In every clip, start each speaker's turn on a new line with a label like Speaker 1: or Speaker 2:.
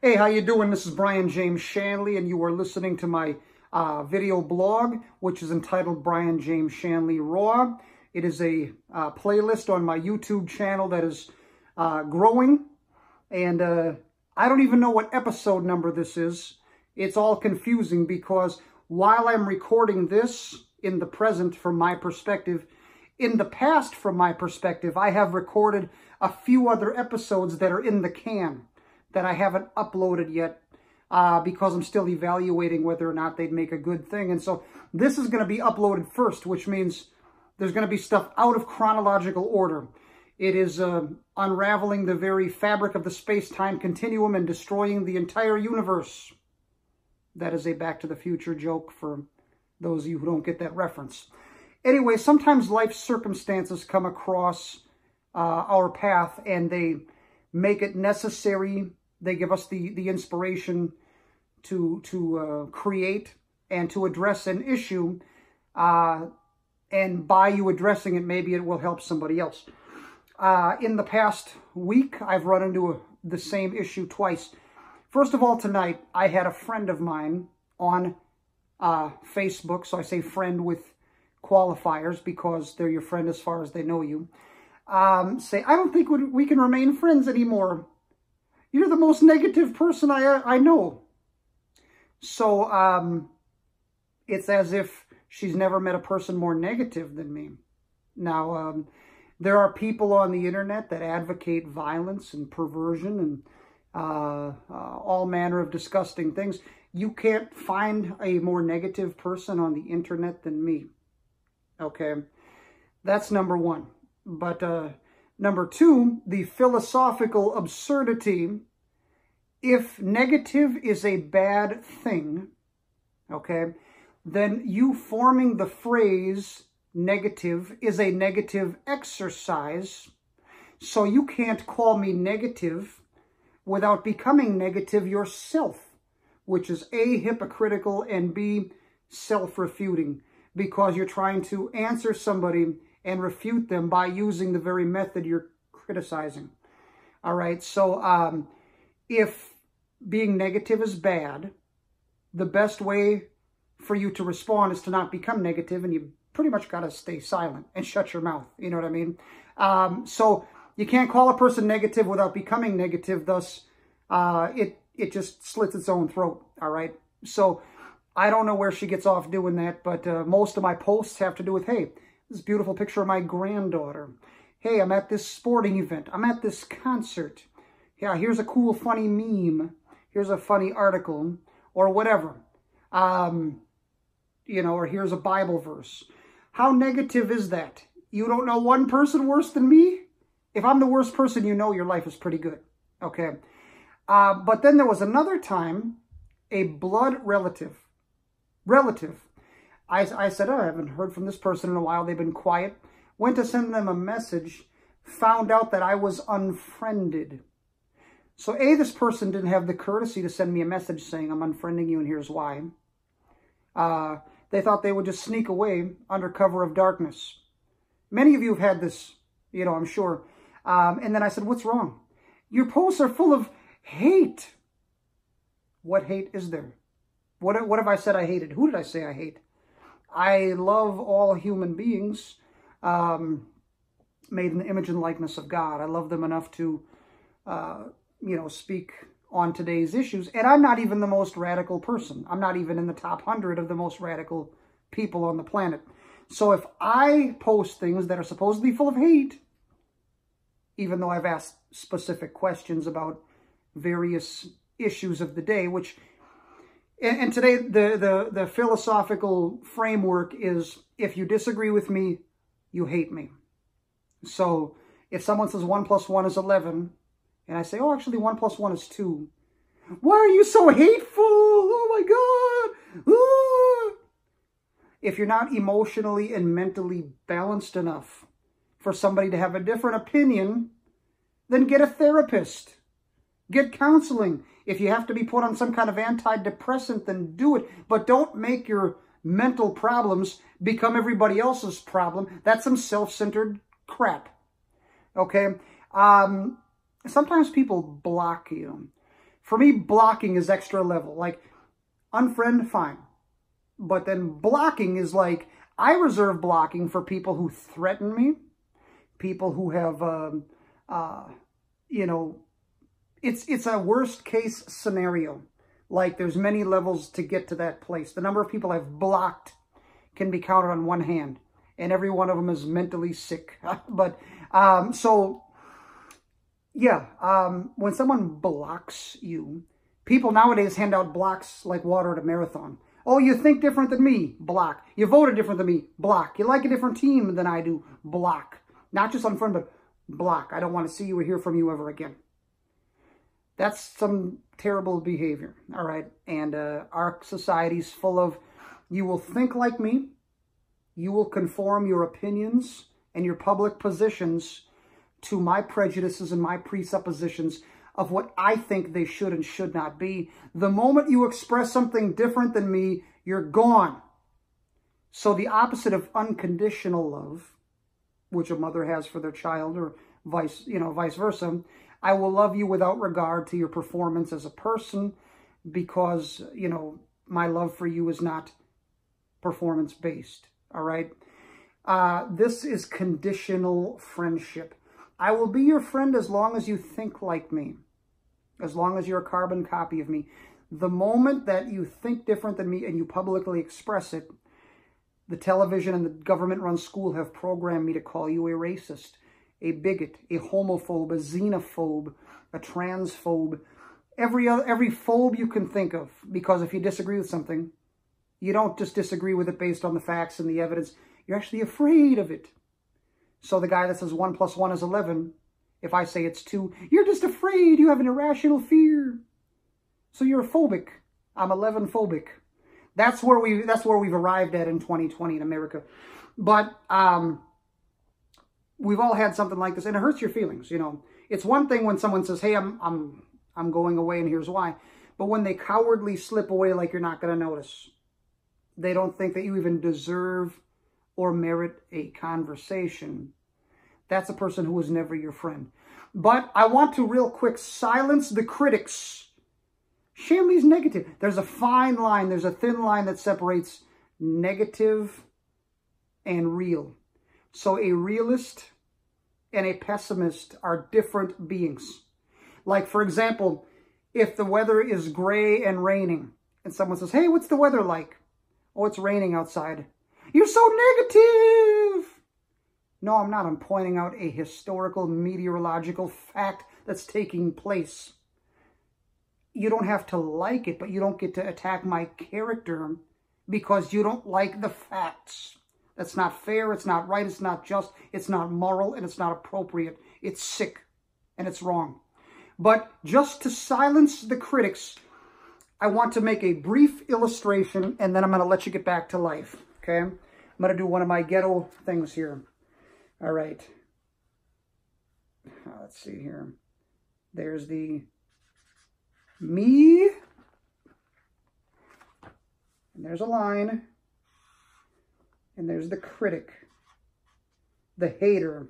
Speaker 1: Hey, how you doing? This is Brian James Shanley, and you are listening to my video blog, which is entitled Brian James Shanley Raw. It is a playlist on my YouTube channel that is growing, and I don't even know what episode number this is. It's all confusing because while I'm recording this in the present from my perspective, in the past from my perspective, I have recorded a few other episodes that are in the can that I haven't uploaded yet because I'm still evaluating whether or not they'd make a good thing. And so this is going to be uploaded first, which means there's going to be stuff out of chronological order. It is unraveling the very fabric of the space-time continuum and destroying the entire universe. That is a Back to the Future joke for those of you who don't get that reference. Anyway, sometimes life circumstances come across our path and they make it necessary. They give us the inspiration to create and to address an issue. And by you addressing it, maybe it will help somebody else. In the past week, I've run into the same issue twice. First of all, tonight, I had a friend of mine on Facebook. So I say friend with qualifiers because they're your friend as far as they know you. Say, I don't think we can remain friends anymore. You're the most negative person I know. So it's as if she's never met a person more negative than me. Now, there are people on the internet that advocate violence and perversion and all manner of disgusting things. You can't find a more negative person on the internet than me. Okay, that's number one. But number two, the philosophical absurdity. If negative is a bad thing, okay, then you forming the phrase negative is a negative exercise. So you can't call me negative without becoming negative yourself, which is A, hypocritical, and B, self-refuting, because you're trying to answer somebody and refute them by using the very method you're criticizing. All right, so if being negative is bad, the best way for you to respond is to not become negative, and you pretty much got to stay silent and shut your mouth. You know what I mean? So you can't call a person negative without becoming negative. Thus, it just slits its own throat. All right. So I don't know where she gets off doing that, but most of my posts have to do with, hey, this beautiful picture of my granddaughter. Hey, I'm at this sporting event. I'm at this concert. Yeah, here's a cool, funny meme. Here's a funny article or whatever. You know, or here's a Bible verse. How negative is that? You don't know one person worse than me? If I'm the worst person you know, your life is pretty good. Okay. But then there was another time, a blood relative. I said, oh, I haven't heard from this person in a while. They've been quiet. Went to send them a message. Found out that I was unfriended. So A, this person didn't have the courtesy to send me a message saying, I'm unfriending you and here's why. They thought they would just sneak away under cover of darkness. Many of you have had this, you know, I'm sure. And then I said, what's wrong? Your posts are full of hate. What hate is there? What have I said I hated? Who did I say I hate? I love all human beings made in the image and likeness of God. I love them enough to, you know, speak on today's issues. And I'm not even the most radical person. I'm not even in the top 100 of the most radical people on the planet. So if I post things that are supposedly full of hate, even though I've asked specific questions about various issues of the day, which, and today the philosophical framework is, if you disagree with me, you hate me. So if someone says 1 + 1 is 11, and I say, oh, actually 1 + 1 is 2. Why are you so hateful? Oh my God. Ah. If you're not emotionally and mentally balanced enough for somebody to have a different opinion, then get a therapist. Get counseling. If you have to be put on some kind of antidepressant, then do it. But don't make your mental problems become everybody else's problem. That's some self-centered crap. Okay? Sometimes people block you. For me, blocking is extra level. Like, unfriend, fine. But then blocking is like, I reserve blocking for people who threaten me, people who have, you know, it's a worst case scenario. Like, there's many levels to get to that place. The number of people I've blocked can be counted on one hand, and every one of them is mentally sick. But, so, yeah, when someone blocks you, people nowadays hand out blocks like water at a marathon. Oh, you think different than me? Block. You voted different than me? Block. You like a different team than I do? Block. Not just unfriend, but block. I don't want to see you or hear from you ever again. That's some terrible behavior, all right? And our society's full of, you will think like me, you will conform your opinions and your public positions to my prejudices and my presuppositions of what I think they should and should not be. The moment you express something different than me, you're gone. So the opposite of unconditional love, which a mother has for their child, or vice versa, I will love you without regard to your performance as a person, because, you know, my love for you is not performance-based, all right? This is conditional friendship. I will be your friend as long as you think like me, as long as you're a carbon copy of me. The moment that you think different than me and you publicly express it, the television and the government-run school have programmed me to call you a racist, a bigot, a homophobe, a xenophobe, a transphobe, every phobe you can think of. Because if you disagree with something, you don't just disagree with it based on the facts and the evidence. You're actually afraid of it. So the guy that says 1 + 1 is 11, if I say it's 2, you're just afraid. You have an irrational fear. So you're phobic. I'm 11 phobic. That's where we've arrived at in 2020 in America. But we've all had something like this, and it hurts your feelings, you know. It's one thing when someone says, hey, I'm going away and here's why. But when they cowardly slip away like you're not going to notice, they don't think that you even deserve or merit a conversation, that's a person who was never your friend. But I want to real quick silence the critics. Shanley's negative. There's a fine line, there's a thin line that separates negative and real. So a realist and a pessimist are different beings. Like, for example, if the weather is gray and raining, and someone says, hey, what's the weather like? Oh, it's raining outside. You're so negative. No, I'm not. I'm pointing out a historical meteorological fact that's taking place. You don't have to like it, but you don't get to attack my character because you don't like the facts. That's not fair, it's not right, it's not just, it's not moral, and it's not appropriate. It's sick, and it's wrong. But just to silence the critics, I want to make a brief illustration, and then I'm going to let you get back to life, okay? I'm going to do one of my ghetto things here. All right. Let's see here. There's the me, and there's a line. And there's the critic, the hater.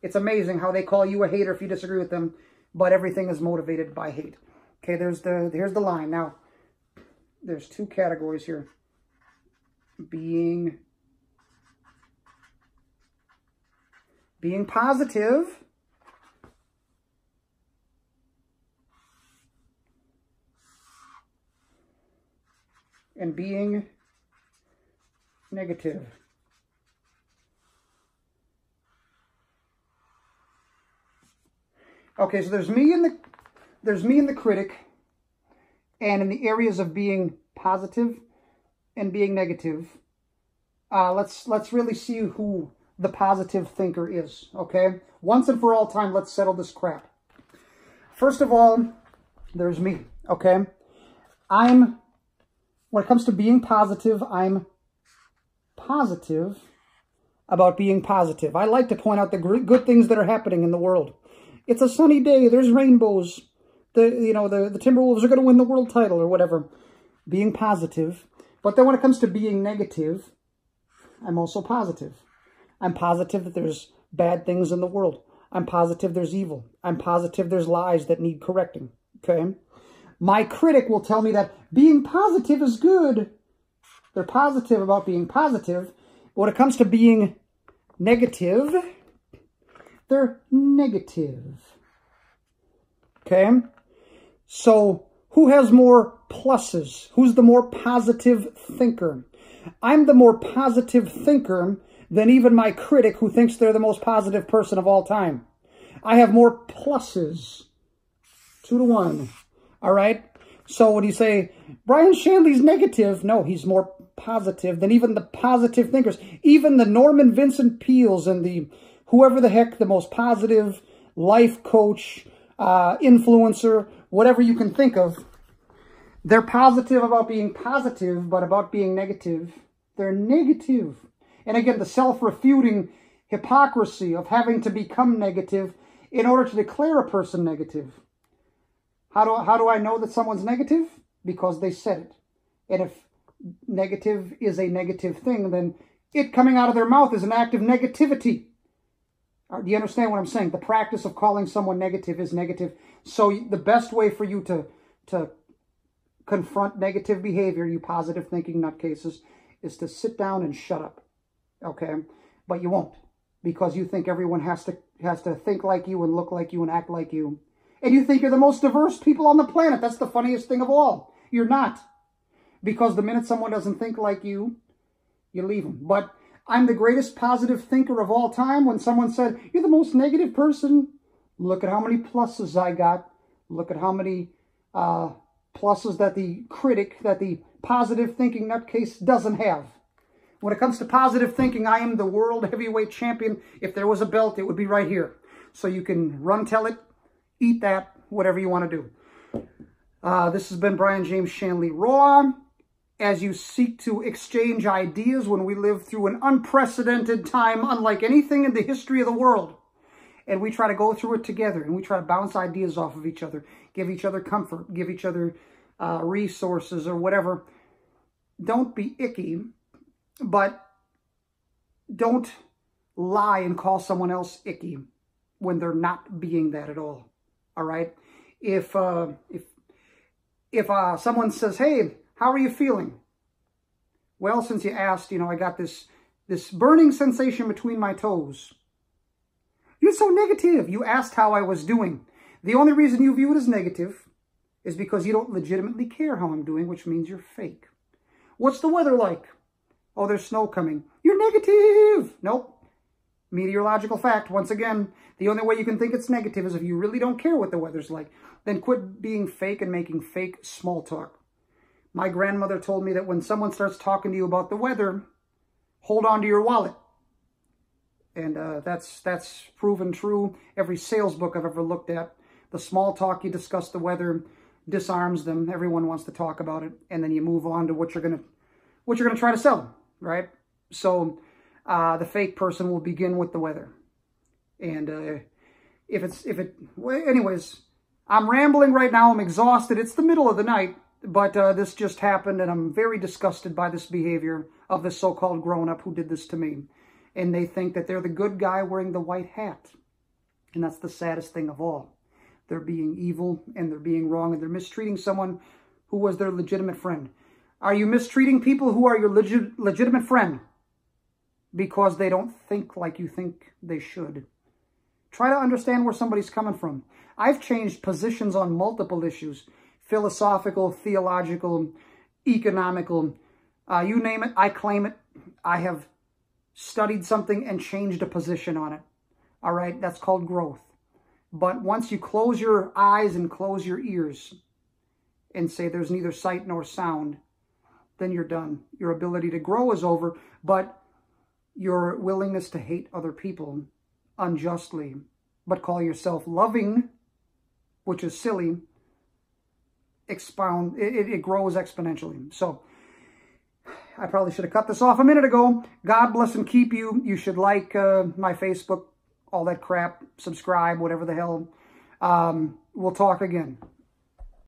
Speaker 1: It's amazing how they call you a hater if you disagree with them, but everything is motivated by hate. Okay, here's the line. Now, there's two categories here. Being positive and being negative. Okay, so there's me and the critic, and in the areas of being positive and being negative, let's really see who the positive thinker is. Okay, once and for all time, let's settle this crap. First of all, there's me. Okay, when it comes to being positive, I'm positive about being positive. I like to point out the good things that are happening in the world. It's a sunny day. There's rainbows. The Timberwolves are going to win the world title or whatever. Being positive. But then when it comes to being negative, I'm also positive. I'm positive that there's bad things in the world. I'm positive there's evil. I'm positive there's lies that need correcting. Okay? My critic will tell me that being positive is good. They're positive about being positive. When it comes to being negative, they're negative. Okay? So, who has more pluses? Who's the more positive thinker? I'm the more positive thinker than even my critic who thinks they're the most positive person of all time. I have more pluses. 2-to-1. All right? So when you say, Brian Shanley's negative, no, he's more positive than even the positive thinkers. Even the Norman Vincent Peales and the whoever the heck, the most positive life coach, influencer, whatever you can think of, they're positive about being positive, but about being negative, they're negative. And again, the self-refuting hypocrisy of having to become negative in order to declare a person negative. How do I know that someone's negative? Because they said it. And if negative is a negative thing, then it coming out of their mouth is an act of negativity. Do you understand what I'm saying? The practice of calling someone negative is negative. So the best way for you to confront negative behavior, you positive thinking nutcases, is to sit down and shut up. Okay? But you won't. Because you think everyone has to think like you and look like you and act like you. And you think you're the most diverse people on the planet. That's the funniest thing of all. You're not. Because the minute someone doesn't think like you leave them. But I'm the greatest positive thinker of all time. When someone said, you're the most negative person, look at how many pluses I got. Look at how many pluses that the critic, that the positive thinking nutcase doesn't have. When it comes to positive thinking, I am the world heavyweight champion. If there was a belt, it would be right here. So you can run, tell it, eat that, whatever you want to do. This has been Brian James Shanley Raw. As you seek to exchange ideas when we live through an unprecedented time, unlike anything in the history of the world. And we try to go through it together, and we try to bounce ideas off of each other, give each other comfort, give each other resources or whatever. Don't be icky, but don't lie and call someone else icky when they're not being that at all. All right? If someone says, hey, how are you feeling? Well, since you asked, I got this burning sensation between my toes. You're so negative. You asked how I was doing. The only reason you view it as negative is because you don't legitimately care how I'm doing, which means you're fake. What's the weather like? Oh, there's snow coming. You're negative. Nope. Meteorological fact. Once again, the only way you can think it's negative is if you really don't care what the weather's like. Then quit being fake and making fake small talk. My grandmother told me that when someone starts talking to you about the weather, hold on to your wallet. And that's proven true. Every sales book I've ever looked at, the small talk, you discuss the weather, disarms them. Everyone wants to talk about it, and then you move on to what you're gonna try to sell, right? So the fake person will begin with the weather, and anyways, I'm rambling right now. I'm exhausted. It's the middle of the night. But this just happened, and I'm very disgusted by this behavior of this so-called grown-up who did this to me. And they think that they're the good guy wearing the white hat. And that's the saddest thing of all. They're being evil, and they're being wrong, and they're mistreating someone who was their legitimate friend. Are you mistreating people who are your legitimate friend because they don't think like you think they should? Try to understand where somebody's coming from. I've changed positions on multiple issues. Philosophical, theological, economical, you name it, I claim it. I have studied something and changed a position on it. All right, that's called growth. But once you close your eyes and close your ears and say there's neither sight nor sound, then you're done. Your ability to grow is over, but your willingness to hate other people unjustly, but call yourself loving, which is silly, it grows exponentially. So I probably should have cut this off a minute ago. God bless and keep you. You should like my Facebook, all that crap, subscribe, whatever the hell. We'll talk again.